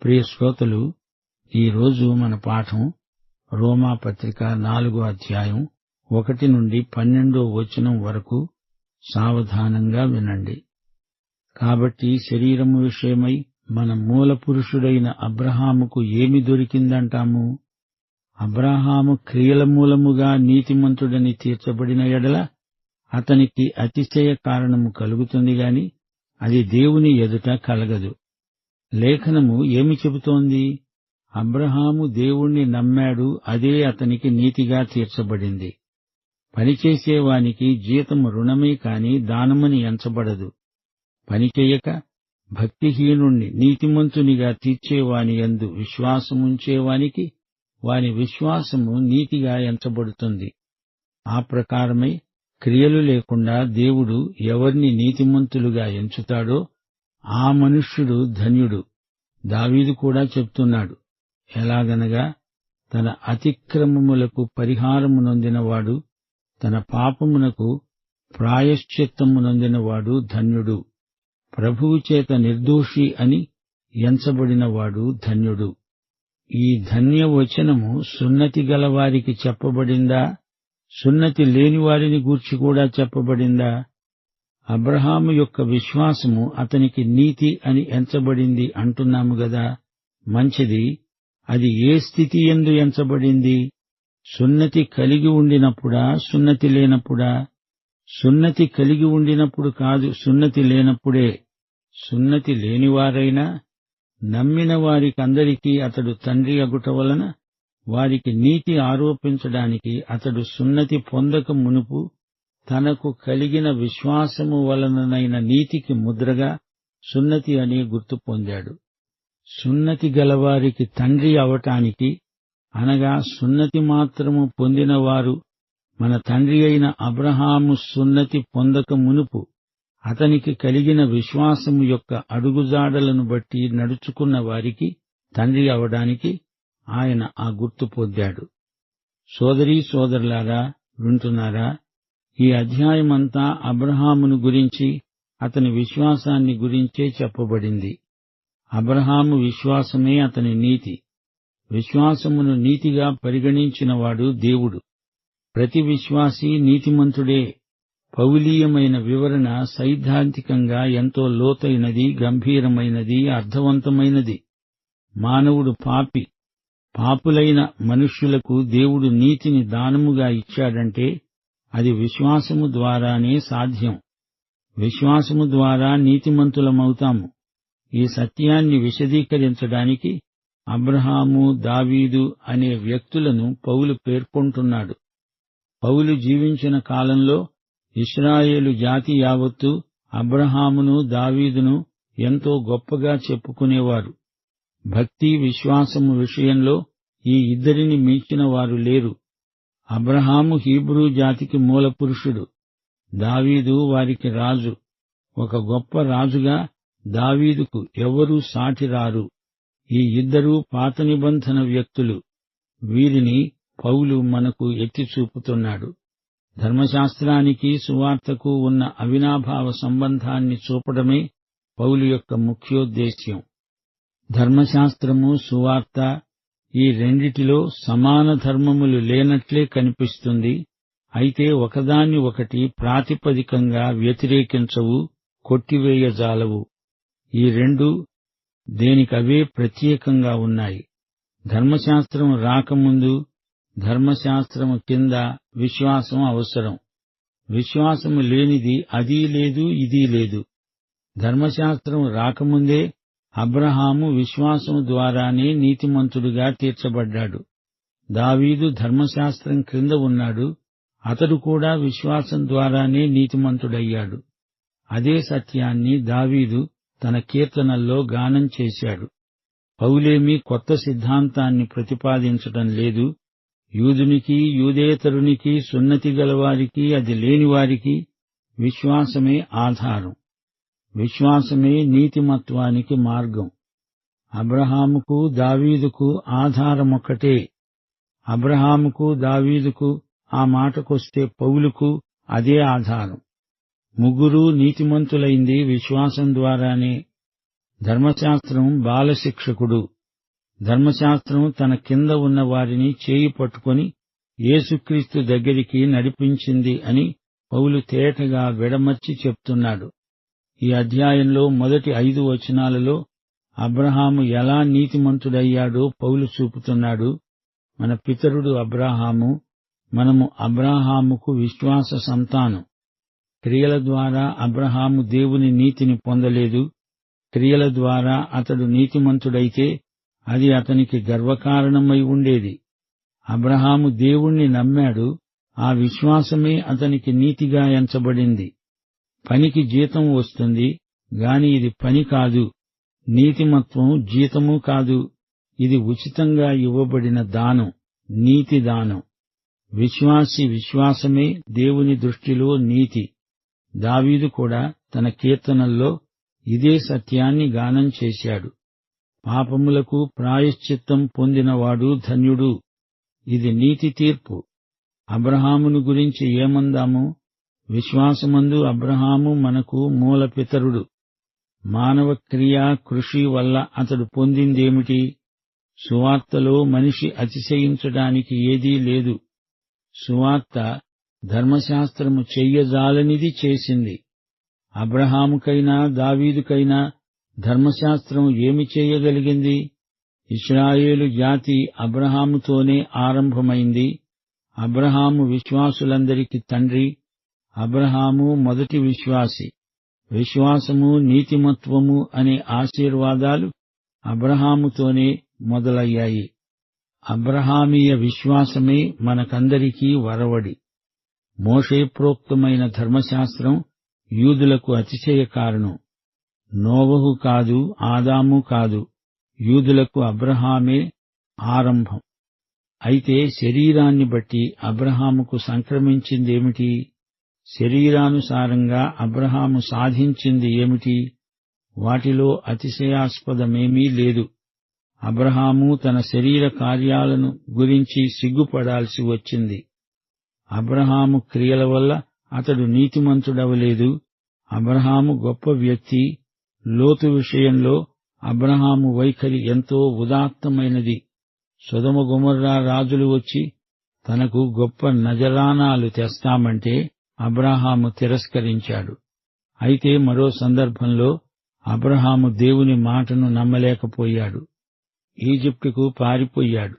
ప్రియ శ్రోతలు, ఈరోజు మన పాఠం రోమా పత్రిక 4వ అధ్యాయం 1 నుండి 12వ వచనం వరకు. సావధానంగా వినండి. కాబట్టి శరీరము విషయమై మన మూల పురుషుడైన అబ్రహాముకు ఏమి దొరికిందంటాము? అబ్రహాము క్రియల మూలముగా నీతిమంతుడని తీర్చబడిన ఎడల అతనికి అతిశయ కారణము కలుగుతుంది గాని అది దేవుని ఎదుట కలగదు. లేఖనము ఏమి చెబుతోంది? అబ్రహాము దేవుణ్ణి నమ్మాడు, అదే అతనికి నీతిగా తీర్చబడింది. పనిచేసేవానికి జీతము రుణమే కాని దానమని ఎంచబడదు. పనిచేయక భక్తిహీనుణ్ణి నీతిమంతునిగా తీర్చేవాని యందు విశ్వాసముంచేవానికి వాని విశ్వాసము నీతిగా ఎంచబడుతుంది. ఆ ప్రకారమై క్రియలు లేకుండా దేవుడు ఎవర్ని నీతిమంతులుగా ఎంచుతాడో ఆ మనుష్యుడు ధన్యుడు. దావీదు కూడా చెప్తున్నాడు. ఎలాగనగా, తన అతిక్రమములకు పరిహారము నొందినవాడు, తన పాపమునకు ప్రాయశ్చిత్తము నొందినవాడు ధన్యుడు. ప్రభువు చేత నిర్దోషి అని ఎంచబడినవాడు ధన్యుడు. ఈ ధన్యవచనము సున్నతి గలవారికి చెప్పబడిందా? సున్నతి లేనివారిని గూర్చి కూడా చెప్పబడిందా? అబ్రహాము యొక్క విశ్వాసము అతనికి నీతి అని ఎంచబడింది అంటున్నాము గదా. మంచిది. అది ఏ స్థితి యందు ఎంచబడింది? సున్నతి కలిగి ఉండినప్పుడా, సున్నతి లేనప్పుడా? సున్నతి కలిగి ఉండినప్పుడు కాదు, సున్నతి లేనప్పుడే. సున్నతి లేనివారైనా నమ్మిన వారికందరికీ అతడు తండ్రి అగుట వలన వారికి నీతి ఆరోపించడానికి అతడు సున్నతి పొందక మునుపు తనకు కలిగిన విశ్వాసము వలననైన నీతికి ముద్రగా సున్నతి అని గుర్తు పొందాడు. సున్నతి గలవారికి తండ్రి అవటానికి, అనగా సున్నతి మాత్రము పొందినవారు మన తండ్రి అయిన అబ్రహాము సున్నతి పొందక మునుపు అతనికి కలిగిన విశ్వాసము యొక్క అడుగుజాడలను బట్టి నడుచుకున్న వారికి తండ్రి అవడానికి ఆయన ఆ గుర్తు పొందాడు. సోదరీ సోదరులారా, వింటున్నారా? ఈ అధ్యాయమంతా అబ్రహామును గురించి, అతని విశ్వాసాన్ని గురించే చెప్పబడింది. అబ్రహాము విశ్వాసమే అతని నీతి. విశ్వాసమును నీతిగా పరిగణించినవాడు దేవుడు. ప్రతి విశ్వాసీ నీతిమంతుడే. పౌలీయమైన వివరణ సైద్ధాంతికంగా ఎంతో లోతైనది, గంభీరమైనది, అర్థవంతమైనది. మానవుడు పాపి. పాపులైన మనుష్యులకు దేవుడు నీతిని దానముగా ఇచ్చాడంటే అది విశ్వాసము ద్వారానే సాధ్యం. విశ్వాసము ద్వారా నీతిమంతులమవుతాము. ఈ సత్యాన్ని విశదీకరించడానికి అబ్రహాము, దావీదు అనే వ్యక్తులను పౌలు పేర్కొంటున్నాడు. పౌలు జీవించిన కాలంలో ఇశ్రాయేలు జాతి యావత్తు అబ్రహామును, దావీదును ఎంతో గొప్పగా చెప్పుకునేవారు. భక్తి, విశ్వాసము విషయంలో ఈ ఇద్దరిని మించిన వారు లేరు. అబ్రహాము హీబ్రూ జాతికి మూలపురుషుడు, దావీదు వారికి రాజు. ఒక గొప్ప రాజుగా దావీదుకు ఎవరూ సాటిరారు. ఈ ఇద్దరూ పాత నిబంధన వ్యక్తులు. వీరిని పౌలు మనకు ఎత్తి చూపుతున్నాడు. ధర్మశాస్త్రానికి, సువార్తకు ఉన్న అవినాభావ సంబంధాన్ని చూపడమే పౌలు యొక్క ముఖ్యోద్దేశ్యం. ధర్మశాస్త్రము, సువార్త ఈ రెండిటిలో సమాన ధర్మములు లేనట్లే కనిపిస్తుంది. అయితే ఒకదాన్ని ఒకటి ప్రాతిపదికంగా వ్యతిరేకించవు, కొట్టివేయజాలవు. ఈ రెండూ దేనికవే ప్రత్యేకంగా ఉన్నాయి. ధర్మశాస్త్రం రాకముందు, ధర్మశాస్త్రము కింద విశ్వాసం అవసరం. విశ్వాసము లేనిది అదీ లేదు, ఇదీ లేదు. ధర్మశాస్త్రం రాకముందే అబ్రహాము విశ్వాసము ద్వారానే నీతిమంతుడుగా తీర్చబడ్డాడు. దావీదు ధర్మశాస్త్రం క్రింద ఉన్నాడు. అతడు కూడా విశ్వాసం ద్వారానే నీతిమంతుడయ్యాడు. అదే సత్యాన్ని దావీదు తన కీర్తనల్లో గానం చేశాడు. పౌలేమీ కొత్త సిద్ధాంతాన్ని ప్రతిపాదించటం లేదు. యూదునికి, యూదేతరునికి, సున్నతి గలవారికి, అది లేనివారికి విశ్వాసమే ఆధారం. విశ్వాసమే నీతిమత్వానికి మార్గం. అబ్రహాముకు, దావీదుకు ఆధారమొక్కటే. అబ్రహాముకు, దావీదుకు, ఆ మాటకొస్తే పౌలుకు అదే ఆధారం. ముగ్గురూ నీతిమంతులైంది విశ్వాసం ద్వారానే. ధర్మశాస్త్రం బాలశిక్షకుడు. ధర్మశాస్త్రం తన కింద ఉన్న వారిని చేయి పట్టుకొని యేసుక్రీస్తు దగ్గరికి నడిపించింది అని పౌలు తేటగా విడమర్చి చెప్తున్నాడు. ఈ అధ్యాయంలో మొదటి 5 వచనాలలో అబ్రహాము ఎలా నీతిమంతుడయ్యాడో పౌలు చూపుతున్నాడు. మన పితరుడు అబ్రాహాము, మనము అబ్రాహాముకు విశ్వాస సంతానం. క్రియల ద్వారా అబ్రహాము దేవుని నీతిని పొందలేదు. క్రియల ద్వారా అతడు నీతిమంతుడైతే అది అతనికి గర్వకారణమై ఉండేది. అబ్రహాము దేవుణ్ణి నమ్మాడు. ఆ విశ్వాసమే అతనికి నీతిగా ఎంచబడింది. పనికి జీతం వస్తుంది గాని ఇది పని కాదు. నీతిమత్వం జీతము కాదు. ఇది ఉచితంగా ఇవ్వబడిన దానం, నీతి దానం. విశ్వాసి విశ్వాసమే దేవుని దృష్టిలో నీతి. దావీదు కూడా తన కీర్తనల్లో ఇదే సత్యాన్ని గానం చేశాడు. పాపములకు ప్రాయశ్చిత్తం పొందినవాడు ధన్యుడు. ఇది నీతి తీర్పు. అబ్రహామును గురించి ఏమందాము? విశ్వాసమందు అబ్రహాము మనకు మూలపితరుడు. మానవ క్రియా కృషి వల్ల అతడు పొందిందేమిటి? సువార్తలో మనిషి అతిశయించడానికి ఏదీ లేదు. సువార్త ధర్మశాస్త్రము చెయ్యజాలనిది చేసింది. అబ్రహాముకైనా దావీదుకైనా ధర్మశాస్త్రం ఏమి చేయగలిగింది? ఇశ్రాయేలు జాతి అబ్రహాముతోనే ఆరంభమైంది. అబ్రహాము విశ్వాసులందరికీ తండ్రి. అబ్రహాము మొదటి విశ్వాసి. విశ్వాసము, నీతిమత్వము అనే ఆశీర్వాదాలు అబ్రహాముతోనే మొదలయ్యాయి. అబ్రహామీయ విశ్వాసమే మనకందరికీ వరవడి. మోషే ప్రోక్తమైన ధర్మశాస్త్రం యూదులకు అతిశయ కారణం. నోవహు కాదు, ఆదాము కాదు, యూదులకు అబ్రహామే ఆరంభం. అయితే శరీరాన్ని బట్టి అబ్రహాముకు సంక్రమించిందేమిటి? శరీరానుసారంగా అబ్రహాము సాధించింది ఏమిటి? వాటిలో అతిశయాస్పదమేమీ లేదు. అబ్రహాము తన శరీర కార్యాలను గురించి సిగ్గుపడాల్సి వచ్చింది. అబ్రహాము క్రియల వల్ల అతడు నీతిమంతుడవలేదు. అబ్రహాము గొప్ప వ్యక్తి. లోతు విషయంలో అబ్రహాము వైఖరి ఎంతో ఉదాత్తమైనది. సొదొమ గొమొర్రా రాజులు వచ్చి తనకు గొప్ప నజరానాలు తెస్తామంటే అబ్రహాము తిరస్కరించాడు. అయితే మరో సందర్భంలో అబ్రహాము దేవుని మాటను నమ్మలేకపోయాడు. ఈజిప్టుకు పారిపోయాడు.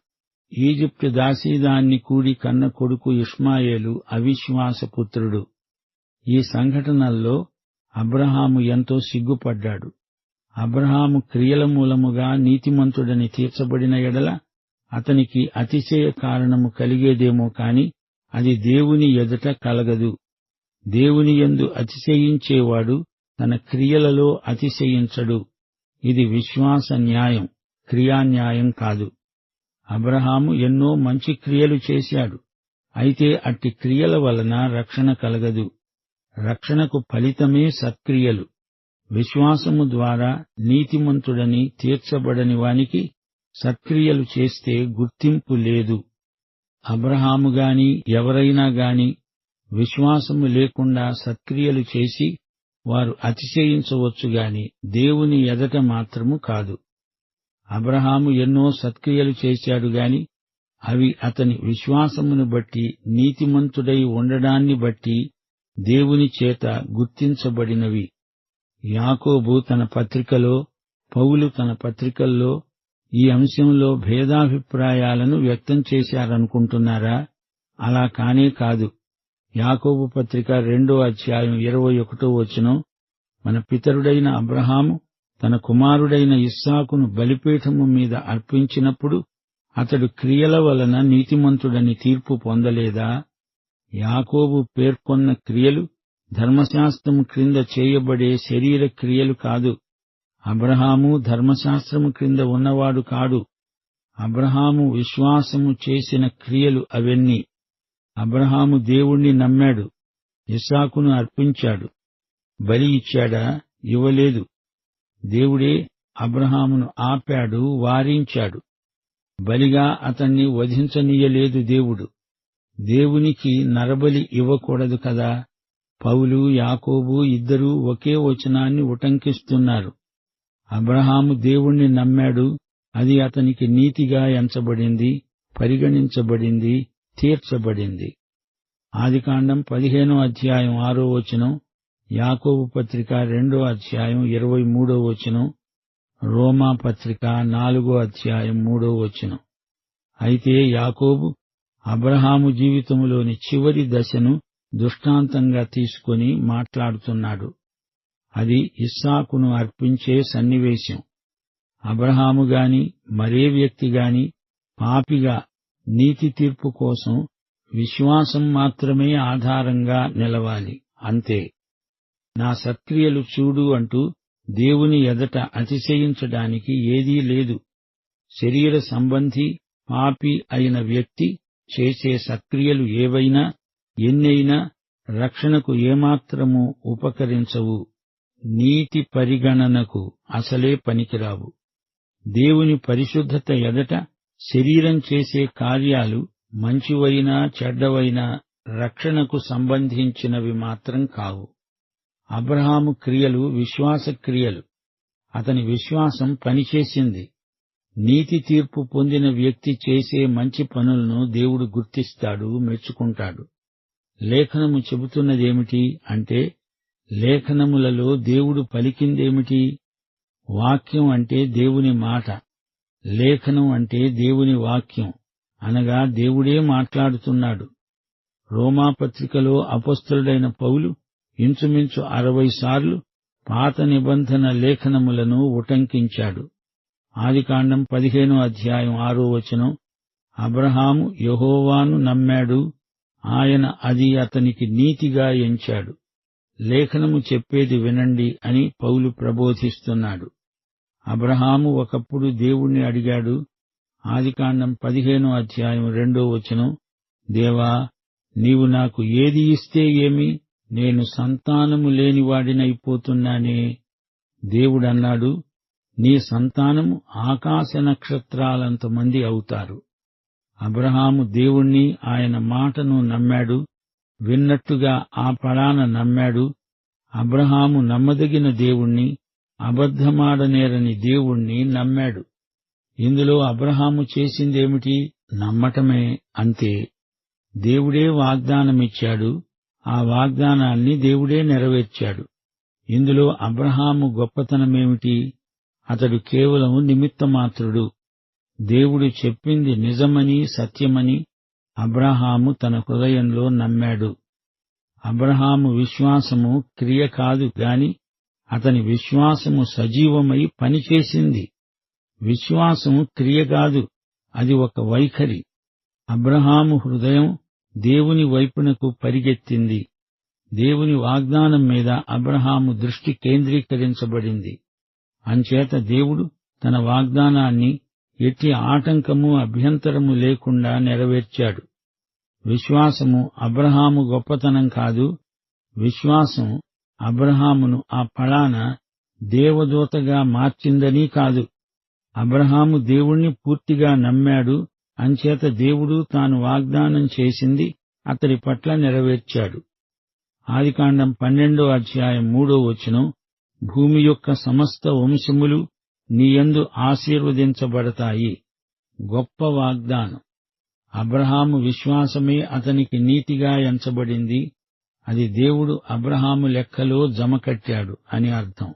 ఈజిప్టు దాసీదాన్ని కూడి కన్న కొడుకు ఇష్మాయేలు అవిశ్వాసపుత్రుడు. ఈ సంఘటనల్లో అబ్రహాము ఎంతో సిగ్గుపడ్డాడు. అబ్రహాము క్రియల మూలముగా నీతిమంతుడని తీర్చబడిన ఎడల అతనికి అతిశయ కారణము కలిగేదేమో కాని అది దేవుని ఎదుట కలగదు. దేవుని యందు అతిశయించేవాడు తన క్రియలలో అతిశయించడు. ఇది విశ్వాస న్యాయం, క్రియాన్యాయం కాదు. అబ్రహాము ఎన్నో మంచి క్రియలు చేశాడు. అయితే అట్టి క్రియల వలన రక్షణ కలగదు. రక్షణకు ఫలితమే సత్క్రియలు. విశ్వాసము ద్వారా నీతిమంతుడని తీర్చబడని వానికి సత్క్రియలు చేస్తే గుర్తింపు లేదు. అబ్రహాము గాని ఎవరైనా గాని విశ్వాసము లేకుండా సత్క్రియలు చేసి వారు అతిశయించవచ్చు గాని దేవుని ఎదట మాత్రము కాదు. అబ్రహాము ఎన్నో సత్క్రియలు చేశాడు గాని అవి అతని విశ్వాసమును బట్టి, నీతిమంతుడై ఉండడాన్ని బట్టి దేవుని చేత గుర్తించబడినవి. యాకోబు తన పత్రికలో, పౌలు తన పత్రికల్లో ఈ అంశంలో భేదాభిప్రాయాలను వ్యక్తం చేశారనుకుంటున్నారా? అలా కానే కాదు. యాకోబు పత్రిక 2వ అధ్యాయం 21వ వచనం, మన పితరుడైన అబ్రహాము తన కుమారుడైన ఇస్సాకును బలిపీఠము మీద అర్పించినప్పుడు అతడు క్రియల వలన నీతిమంతుడని తీర్పు పొందలేదా? యాకోబు పేర్కొన్న క్రియలు ధర్మశాస్త్రము క్రింద చేయబడే శరీర క్రియలు కాదు. అబ్రహాము ధర్మశాస్త్రము క్రింద ఉన్నవాడు కాడు. అబ్రహాము విశ్వాసము చేసిన క్రియలు అవన్నీ. అబ్రహాము దేవుణ్ణి నమ్మాడు. ఇస్సాకును అర్పించాడు. బలి ఇచ్చాడా? ఇవ్వలేదు. దేవుడే అబ్రహామును ఆపాడు, వారించాడు. బలిగా అతన్ని వధించనీయలేదు దేవుడు. దేవునికి నరబలి ఇవ్వకూడదు కదా. పౌలు, యాకోబు ఇద్దరూ ఒకే వచనాన్ని ఉటంకిస్తున్నారు. అబ్రహాము దేవుణ్ణి నమ్మాడు, అది అతనికి నీతిగా ఎంచబడింది, పరిగణించబడింది, తీర్చబడింది. ఆదికాండం 15వ అధ్యాయం 6వ వచనం, యాకోబు పత్రిక 2వ అధ్యాయం 23వ వచనం, రోమా పత్రిక 4వ అధ్యాయం 3వ వచనం. అయితే యాకోబు అబ్రహాము జీవితంలోని చివరి దశను దృష్టాంతంగా తీసుకొని మాట్లాడుతున్నాడు. అది ఇస్సాకును అర్పించే సన్నివేశం. అబ్రహాము గాని మరే వ్యక్తి గాని పాపిగా నీతి తీర్పు కోసం విశ్వాసం మాత్రమే ఆధారంగా నిలవాలి, అంతే. నా సత్క్రియలు చూడు అంటూ దేవుని ఎదట అతిశయించడానికి ఏదీ లేదు. శరీర సంబంధి పాపి అయిన వ్యక్తి చేసే సత్క్రియలు ఏవైనా, ఎన్నైనా రక్షణకు ఏమాత్రమూ ఉపకరించవు, నీతి పరిగణనకు అసలే పనికిరావు. దేవుని పరిశుద్ధత ఎదట శరీరం చేసే కార్యాలు మంచివైనా చెడ్డవైనా రక్షణకు సంబంధించినవి మాత్రం కావు. అబ్రహాము క్రియలు విశ్వాస క్రియలు. అతని విశ్వాసం పనిచేసింది. నీతి తీర్పు పొందిన వ్యక్తి చేసే మంచి పనులను దేవుడు గుర్తిస్తాడు, మెచ్చుకుంటాడు. లేఖనము చెబుతున్నదేమిటి అంటే, లేఖనములలో దేవుడు పలికిందేమిటి? వాక్యం అంటే దేవుని మాట, లేఖనం అంటే దేవుని వాక్యం, అనగా దేవుడే మాట్లాడుతున్నాడు. రోమాపత్రికలో అపొస్తలుడైన పౌలు ఇంచుమించు 60 సార్లు పాత నిబంధన లేఖనములను ఉటంకించాడు. ఆదికాండం 15వ అధ్యాయం 6వ వచనం, అబ్రహాము యెహోవాను నమ్మాడు, ఆయన అది అతనికి నీతిగా ఎంచాడు. లేఖనము చెప్పేది వినండి అని పౌలు ప్రబోధిస్తున్నాడు. అబ్రహాము ఒకప్పుడు దేవుణ్ణి అడిగాడు. ఆదికాండం 15వ అధ్యాయం 2వ వచనం, దేవా, నీవు నాకు ఏది ఇస్తే ఏమి? నేను సంతానము లేనివాడినైపోతున్నానే. దేవుడన్నాడు, నీ సంతానము ఆకాశ నక్షత్రాలంతమంది అవుతారు. అబ్రహాము దేవుణ్ణి, ఆయన మాటను నమ్మాడు. విన్నట్టుగా ఆ పలాన నమ్మాడు. అబ్రహాము నమ్మదగిన దేవుణ్ణి, అబద్ధమాడనేరని దేవుణ్ణి నమ్మాడు. ఇందులో అబ్రహాము చేసిందేమిటి? నమ్మటమే, అంతే. దేవుడే వాగ్దానమిచ్చాడు, ఆ వాగ్దానాన్ని దేవుడే నెరవేర్చాడు. ఇందులో అబ్రహాము గొప్పతనమేమిటి? అతడు కేవలం నిమిత్తమాత్రుడు. దేవుడు చెప్పింది నిజమని, సత్యమని అబ్రహాము తన హృదయంలో నమ్మాడు. అబ్రహాము విశ్వాసము క్రియ కాదు గాని అతని విశ్వాసము సజీవమై పనిచేసింది. విశ్వాసము క్రియ కాదు, అది ఒక వైఖరి. అబ్రహాము హృదయం దేవుని వైపునకు పరిగెత్తింది. దేవుని వాగ్దానం మీద అబ్రహాము దృష్టి కేంద్రీకరించబడింది. అంచేత దేవుడు తన వాగ్దానాన్ని ఎట్టి ఆటంకము, అభ్యంతరము లేకుండా నెరవేర్చాడు. విశ్వాసము అబ్రహాము గొప్పతనం కాదు. విశ్వాసం అబ్రహామును ఆ ఫలాన దేవదూతగా మార్చిందని కాదు. అబ్రహాము దేవుణ్ణి పూర్తిగా నమ్మాడు. అంచేత దేవుడు తాను వాగ్దానం చేసింది అతడి పట్ల నెరవేర్చాడు. ఆదికాండం 12వ అధ్యాయం 3వ వచనం, భూమి యొక్క సమస్త వంశములు నీయందు ఆశీర్వదించబడతాయి. గొప్ప వాగ్దానం. అబ్రహాము విశ్వాసమే అతనికి నీతిగా ఎంచబడింది. అది దేవుడు అబ్రహాము లెక్కలో జమకట్టాడు అని అర్థం.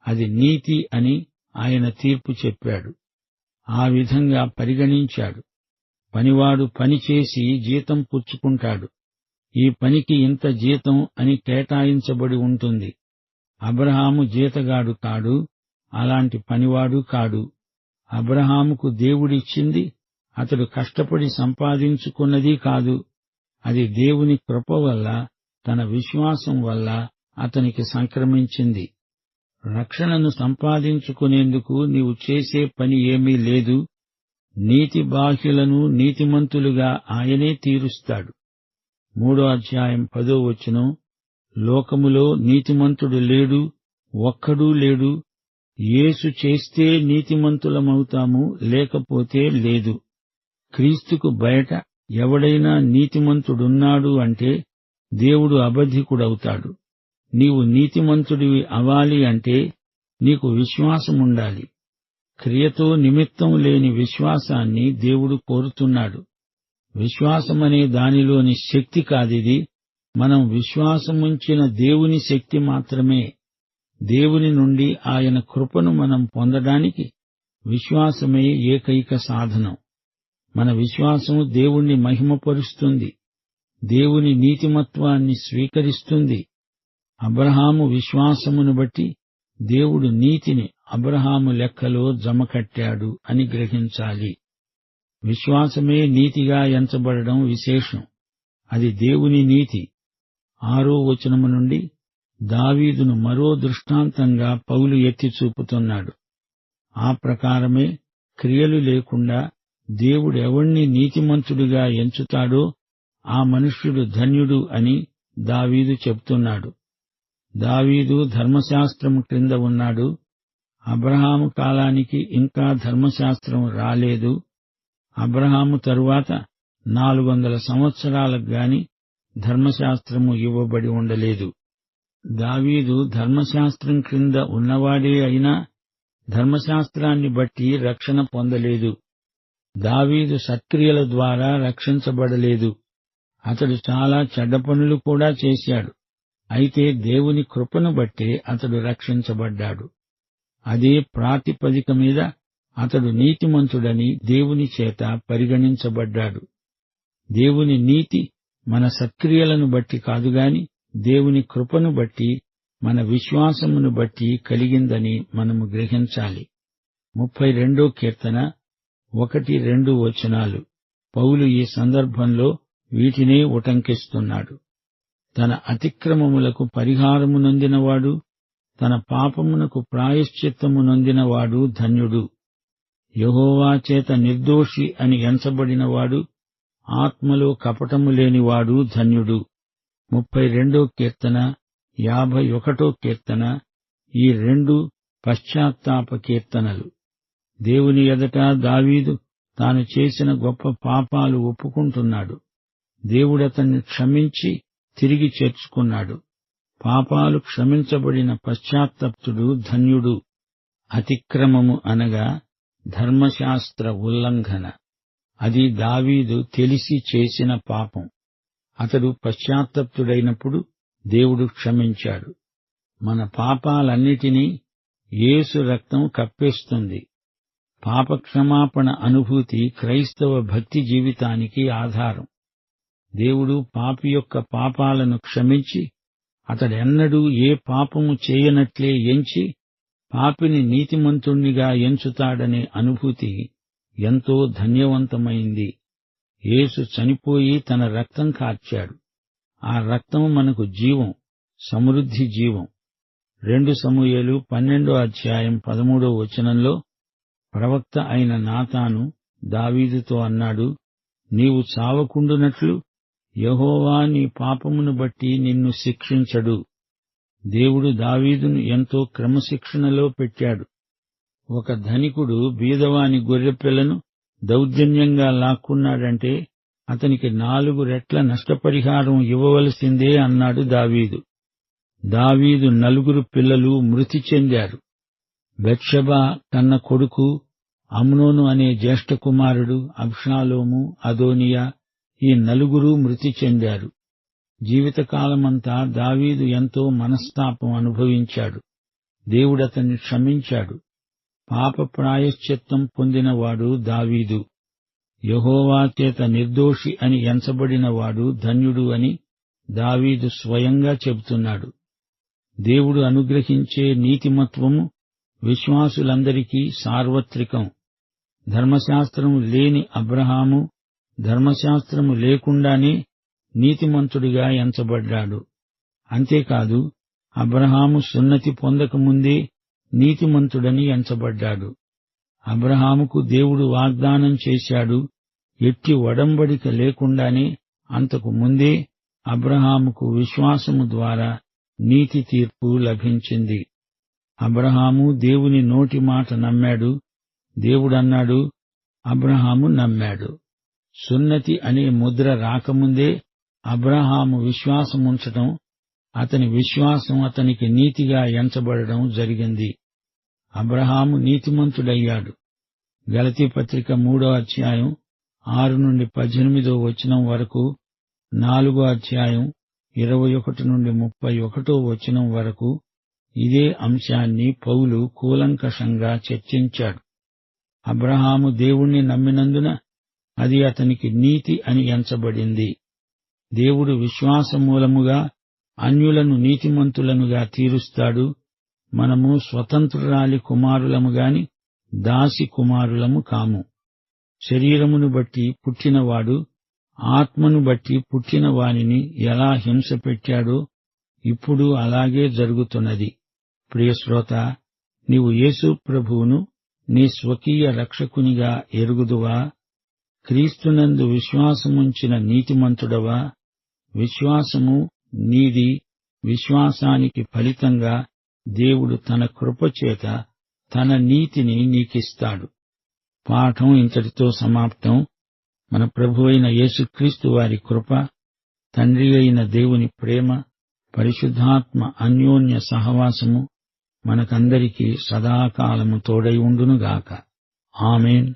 అది నీతి అని ఆయన తీర్పు చెప్పాడు. ఆ విధంగా పరిగణించాడు. పనివాడు పనిచేసి జీతం పుచ్చుకుంటాడు. ఈ పనికి ఇంత జీతం అని కేటాయించబడి ఉంటుంది. అబ్రహాము జీతగాడు కాడు, అలాంటి పనివాడు కాడు. అబ్రహాముకు దేవుడిచ్చింది అతడు కష్టపడి సంపాదించుకున్నది కాదు. అది దేవుని కృప వల్ల, తన విశ్వాసం వల్ల అతనికి సంక్రమించింది. రక్షణను సంపాదించుకునేందుకు నీవు చేసే పని ఏమీ లేదు. నీతి బాహ్యులను నీతిమంతులుగా ఆయనే తీరుస్తాడు. 3వ అధ్యాయం 10వ వచనం, లోకములో నీతిమంతుడు లేడు, ఒక్కడూ లేడు. యేసు చేస్తే నీతిమంతులమవుతాము, లేకపోతే లేదు. క్రీస్తుకు బయట ఎవడైనా నీతిమంతుడున్నాడు అంటే దేవుడు అబద్ధికుడవుతాడు. నీవు నీతిమంతుడివి అవ్వాలి అంటే నీకు విశ్వాసముండాలి. క్రియతో నిమిత్తం లేని విశ్వాసాన్ని దేవుడు కోరుతున్నాడు. విశ్వాసమనే దానిలోని శక్తి కాదిది, మనం విశ్వాసముంచిన దేవుని శక్తి మాత్రమే. దేవుని నుండి ఆయన కృపను మనం పొందడానికి విశ్వాసమే ఏకైక సాధనం. మన విశ్వాసం దేవుణ్ణి మహిమపరుస్తుంది, దేవుని నీతిమత్వాన్ని స్వీకరిస్తుంది. అబ్రహాము విశ్వాసమును బట్టి దేవుడు నీతిని అబ్రహాము లెక్కలో జమకట్టాడు అని గ్రహించాలి. విశ్వాసమే నీతిగా ఎంచబడడం విశేషం. అది దేవుని నీతి. 6వ వచనము నుండి దావీదును మరో దృష్టాంతంగా పౌలు ఎత్తి చూపుతున్నాడు. ఆ ప్రకారమే క్రియలు లేకుండా దేవుడెవణ్ణి నీతిమంతుడిగా ఎంచుతాడో ఆ మనుష్యుడు ధన్యుడు అని దావీదు చెప్తున్నాడు. దావీదు ధర్మశాస్త్రము క్రింద ఉన్నాడు. అబ్రహాము కాలానికి ఇంకా ధర్మశాస్త్రం రాలేదు. అబ్రహాము తరువాత 400 సంవత్సరాలకు గాని ధర్మశాస్త్రము ఇవ్వబడి ఉండలేదు. దావీదు ధర్మశాస్త్రం క్రింద ఉన్నవాడే అయినా ధర్మశాస్త్రాన్ని బట్టి రక్షణ పొందలేదు. దావీదు సత్క్రియల ద్వారా రక్షించబడలేదు. అతడు చాలా చెడ్డ పనులు కూడా చేశాడు. అయితే దేవుని కృపను బట్టే అతడు రక్షించబడ్డాడు. అదే ప్రాతిపదిక మీద అతడు నీతిమంతుడని దేవుని చేత పరిగణించబడ్డాడు. దేవుని నీతి మన సత్క్రియలను బట్టి కాదుగాని దేవుని కృపను బట్టి, మన విశ్వాసమును బట్టి కలిగిందని మనము గ్రహించాలి. 32వ కీర్తన 1-2 వచనాలు. పౌలు ఈ సందర్భంలో వీటినే ఉటంకిస్తున్నాడు. తన అతిక్రమములకు పరిహారము నొందినవాడు, తన పాపమునకు ప్రాయశ్చిత్తము నొందినవాడు ధన్యుడు. యెహోవా చేత నిర్దోషి అని ఎంచబడినవాడు, ఆత్మలో కపటము లేనివాడు ధన్యుడు. 32వ కీర్తన 51వ కీర్తన ఈ 2 పశ్చాత్తాప కీర్తనలు. దేవుని ఎదుట దావీదు తాను చేసిన గొప్ప పాపాలు ఒప్పుకుంటున్నాడు. దేవుడతన్ని క్షమించి తిరిగి చేర్చుకున్నాడు. పాపాలు క్షమించబడిన పశ్చాత్తప్తుడు ధన్యుడు. అతిక్రమము అనగా ధర్మశాస్త్ర ఉల్లంఘన. అది దావీదు తెలిసి చేసిన పాపం. అతడు పశ్చాత్తప్తుడైనప్పుడు దేవుడు క్షమించాడు. మన పాపాలన్నిటినీ యేసు రక్తం కప్పేస్తుంది. పాపక్షమాపణ అనుభూతి క్రైస్తవ భక్తి జీవితానికి ఆధారం. దేవుడు పాపి యొక్క పాపాలను క్షమించి అతడెన్నడూ ఏ పాపము చేయనట్లే ఎంచి పాపిని నీతిమంతుణ్ణిగా ఎంచుతాడనే అనుభూతి ఎంతో ధన్యవంతమైంది. యేసు చనిపోయి తన రక్తం కార్చాడు. ఆ రక్తం మనకు జీవం, సమృద్ధి జీవం. 2 సమూయేలు 12:13 వచనంలో ప్రవక్త అయిన నాతాను దావీదుతో అన్నాడు, నీవు చావకుండునట్లు యెహోవా నీ పాపమును బట్టి నిన్ను శిక్షించడు. దేవుడు దావీదును ఎంతో క్రమశిక్షణలో పెట్టాడు. ఒక ధనికుడు బీదవాని గొర్రెపిల్లను దౌర్జన్యంగా లాక్కున్నాడంటే అతనికి 4 రెట్ల నష్టపరిహారం ఇవ్వవలసిందే అన్నాడు దావీదు. దావీదు 4 పిల్లలు మృతి చెందారు. బెత్షెబా కన్న కొడుకు అమ్నోను అనే జ్యేష్ఠ కుమారుడు అబ్షాలోము, అదోనియా ఈ 4 మృతి చెందారు. జీవితకాలమంతా దావీదు ఎంతో మనస్తాపం అనుభవించాడు. దేవుడతన్ని క్షమించాడు. పాప ప్రాయశ్చిత్తం పొందినవాడు దావీదు. యెహోవా చేత నిర్దోషి అని ఎంచబడినవాడు ధన్యుడు అని దావీదు స్వయంగా చెబుతున్నాడు. దేవుడు అనుగ్రహించే నీతిమత్వము విశ్వాసులందరికీ సార్వత్రికం. ధర్మశాస్త్రము లేని అబ్రహాము ధర్మశాస్త్రము లేకుండానే నీతిమంతుడిగా ఎంచబడ్డాడు. అంతేకాదు, అబ్రహాము సున్నతి పొందకముందే నీతిమంతుడని ఎంచబడ్డాడు. అబ్రహాముకు దేవుడు వాగ్దానం చేశాడు. ఎట్టి ఒడంబడిక లేకుండానే అంతకు ముందే అబ్రహాముకు విశ్వాసము ద్వారా నీతి తీర్పు లభించింది. అబ్రహాము దేవుని నోటి మాట నమ్మాడు. దేవుడన్నాడు, అబ్రహాము నమ్మాడు. సున్నతి అనే ముద్ర రాకముందే అబ్రహాము విశ్వాసముంచటం, అతని విశ్వాసం అతనికి నీతిగా ఎంచబడడం జరిగింది. అబ్రహాము నీతిమంతుడయ్యాడు. గలతీ పత్రిక 3వ అధ్యాయం 6-18 వచనం వరకు, 4వ అధ్యాయం 21-31 వచనం వరకు ఇదే అంశాన్ని పౌలు కూలంకషంగా చర్చించాడు. అబ్రహాము దేవుణ్ణి నమ్మినందున అది అతనికి నీతి అని ఎంచబడింది. దేవుడు విశ్వాసమూలముగా అన్యులను నీతిమంతులనుగా తీరుస్తాడు. మనము స్వతంత్రురాలి కుమారులము గాని దాసి కుమారులము కాము. శరీరమును బట్టి పుట్టినవాడు ఆత్మను బట్టి పుట్టిన వానిని ఎలా హింస పెట్టాడో ఇప్పుడు అలాగే జరుగుతున్నది. ప్రియశ్రోత, నీవు యేసు ప్రభువును నీ స్వకీయ రక్షకునిగా ఎరుగుదువా? క్రీస్తునందు విశ్వాసముంచిన నీతిమంతుడవా? విశ్వాసము నీది. విశ్వాసానికి ఫలితంగా దేవుడు తన కృపచేత తన నీతిని నీకిస్తాడు. పాఠం ఇంతటితో సమాప్తం. మన ప్రభువైన యేసుక్రీస్తు వారి కృప, తండ్రి అయిన దేవుని ప్రేమ, పరిశుద్ధాత్మ అన్యోన్య సహవాసము మనకందరికీ సదాకాలము తోడై ఉండునుగాక. ఆమేన్.